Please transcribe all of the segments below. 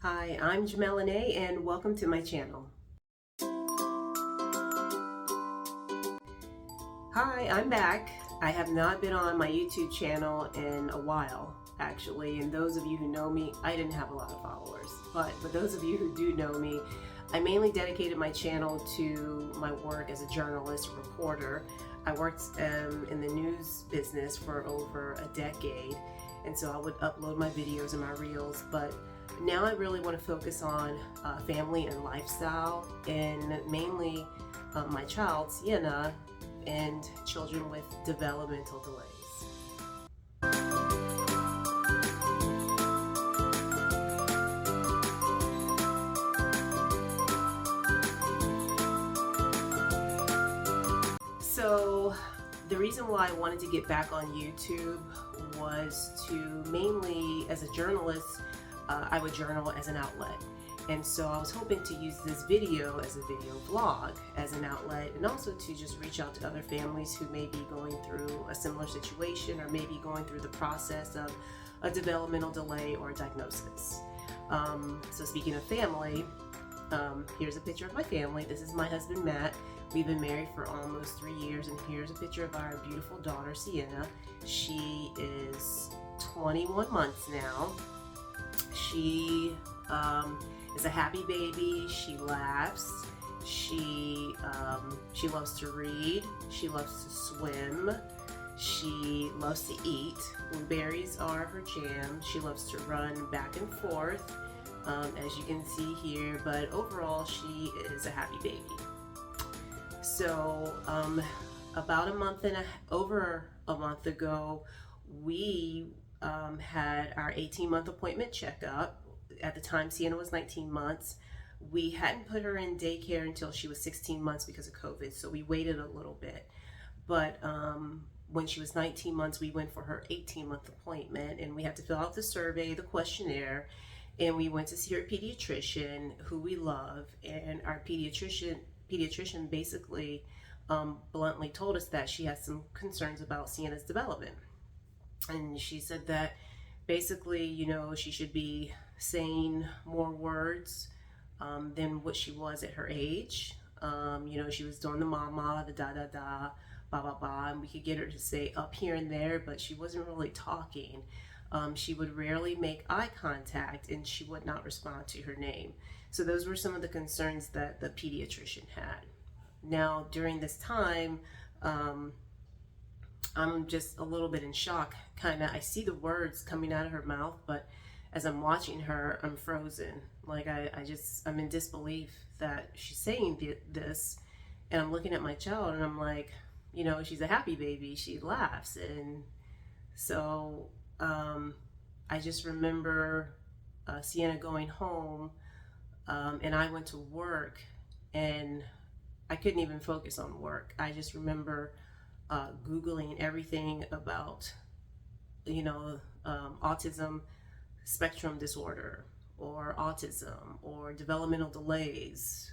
Hi, I'm Jamelene and welcome to my channel. Hi, I'm back. I have not been on my YouTube channel in a while, actually, and those of you who know me, I didn't have a lot of followers, but for those of you who do know me, I mainly dedicated my channel to my work as a journalist, reporter. I worked in the news business for over a decade, and so I would upload my videos and my reels, but now I really want to focus on family and lifestyle, and mainly my child, Sienna, and children with developmental delays. So the reason why I wanted to get back on YouTube was to mainly, as a journalist, I would journal as an outlet. And so I was hoping to use this video as a video vlog as an outlet, and also to just reach out to other families who may be going through a similar situation or maybe going through the process of a developmental delay or a diagnosis. So speaking of family, here's a picture of my family. This is my husband, Matt. We've been married for almost 3 years, and here's a picture of our beautiful daughter, Sienna. She is 21 months now. She is a happy baby. She laughs. She loves to read. She loves to swim. She loves to eat. Blueberries are her jam. She loves to run back and forth, as you can see here. But overall, she is a happy baby. So about over a month ago, we had our 18-month appointment checkup. At the time, Sienna was 19 months. We hadn't put her in daycare until she was 16 months because of COVID, so we waited a little bit. But when she was 19 months, we went for her 18-month appointment, and we had to fill out the survey, the questionnaire, and we went to see her pediatrician, who we love. And our pediatrician basically bluntly told us that she has some concerns about Sienna's development. And she said that basically, she should be saying more words than what she was at her age. She was doing the mama, the da da da, ba ba ba, and we could get her to say up here and there, but she wasn't really talking. She would rarely make eye contact, and she would not respond to her name. So those were some of the concerns that the pediatrician had. Now, during this time, I'm just a little bit in shock. I see the words coming out of her mouth, but as I'm watching her, I'm frozen. Like I'm in disbelief that she's saying this, and I'm looking at my child, and I'm like, she's a happy baby. She laughs, and so I just remember Sienna going home, and I went to work, and I couldn't even focus on work. I just remember Googling everything about, autism spectrum disorder, or autism, or developmental delays.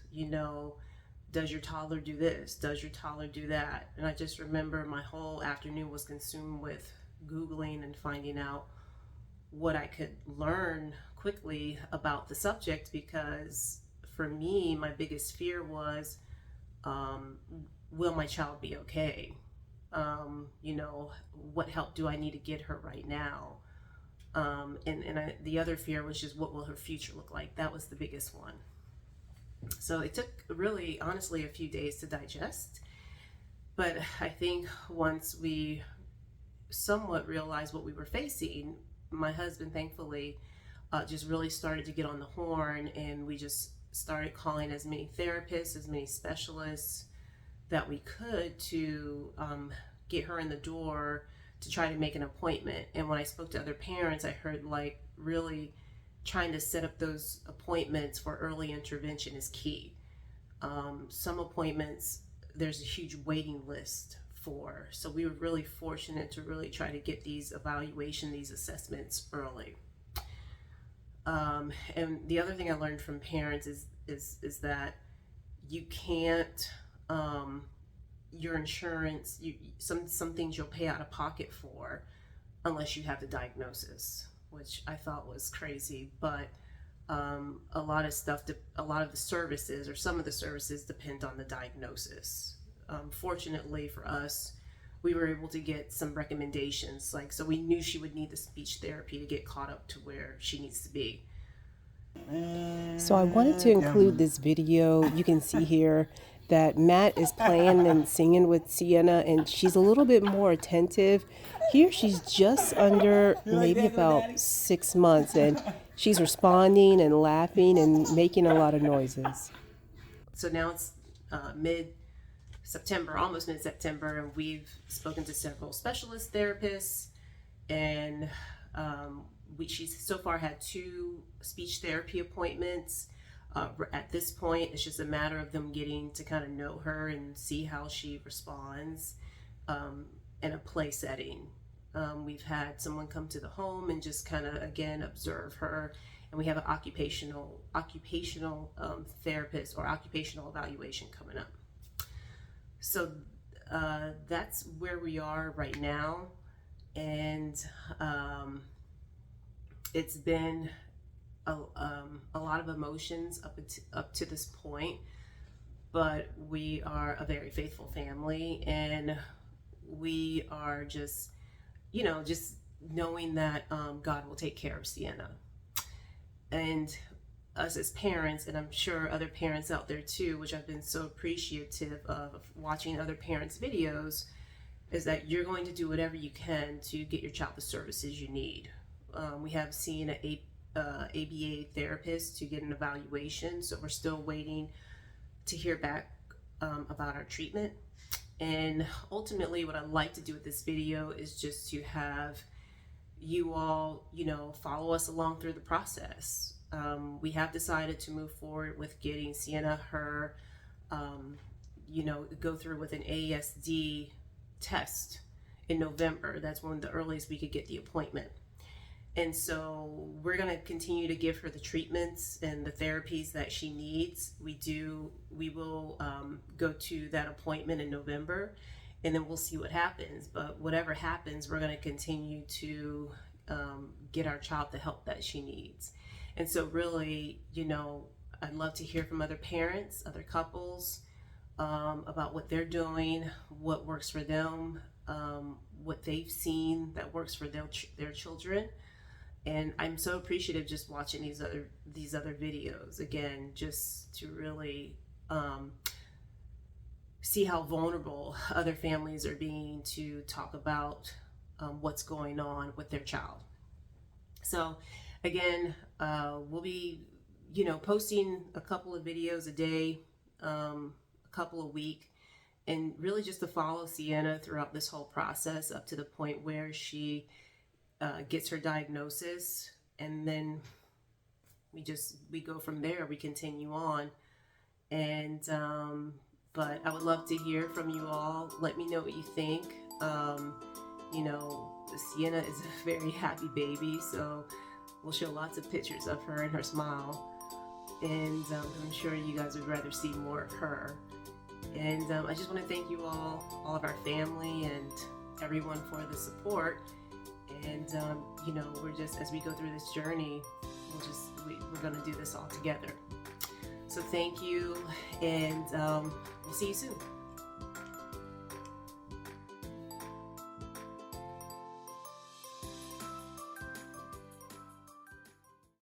Does your toddler do this? Does your toddler do that? And I just remember my whole afternoon was consumed with Googling and finding out what I could learn quickly about the subject, because for me, my biggest fear was, will my child be okay? What help do I need to get her right now? The other fear was just, what will her future look like? That was the biggest one. So it took really, honestly, a few days to digest. But I think once we somewhat realized what we were facing, my husband, thankfully, just really started to get on the horn, and we just started calling as many therapists, as many specialists that we could to get her in the door to try to make an appointment. And when I spoke to other parents, I heard really trying to set up those appointments for early intervention is key. Some appointments, there's a huge waiting list for. So we were really fortunate to really try to get these these assessments early. And the other thing I learned from parents is that you can't, your insurance, some things you'll pay out of pocket for unless you have the diagnosis, which I thought was crazy. But a lot of stuff, a lot of the services or some of the services depend on the diagnosis. Fortunately for us, we were able to get some recommendations, like, so we knew she would need the speech therapy to get caught up to where she needs to be. So I wanted to include this video. You can see here that Matt is playing and singing with Sienna, and she's a little bit more attentive. Here she's just under maybe about 6 months, and she's responding and laughing and making a lot of noises. So now it's mid-September, almost mid-September, and we've spoken to several specialist therapists, and she's so far had 2 speech therapy appointments. At this point, it's just a matter of them getting to kind of know her and see how she responds in a play setting. We've had someone come to the home and just kind of, again, observe her, and we have an occupational therapist or occupational evaluation coming up. So that's where we are right now, and it's been a lot of emotions up to this point, but we are a very faithful family, and we are just knowing that God will take care of Sienna. And us as parents, and I'm sure other parents out there too, which I've been so appreciative of watching other parents' videos, is that you're going to do whatever you can to get your child the services you need. We have seen an ABA therapist to get an evaluation, so we're still waiting to hear back about our treatment. And ultimately, what I'd like to do with this video is just to have you all, follow us along through the process. We have decided to move forward with getting Sienna her, go through with an ASD test in November. That's when the earliest we could get the appointment. And so we're going to continue to give her the treatments and the therapies that she needs. We will go to that appointment in November, and then we'll see what happens. But whatever happens, we're going to continue to get our child the help that she needs. And so really, I'd love to hear from other parents, other couples, about what they're doing, what works for them, what they've seen that works for their children. And I'm so appreciative just watching these other videos, again, just to really see how vulnerable other families are being to talk about what's going on with their child. So again, we'll be posting a couple of videos a day, a couple a week, and really just to follow Sienna throughout this whole process up to the point where she gets her diagnosis, and then we go from there. We continue on, and but I would love to hear from you all. Let me know what you think. Sienna is a very happy baby, so we'll show lots of pictures of her and her smile, and I'm sure you guys would rather see more of her. And I just want to thank you all of our family and everyone for the support. And we're just, as we go through this journey, we're going to do this all together. So thank you, and we'll see you soon.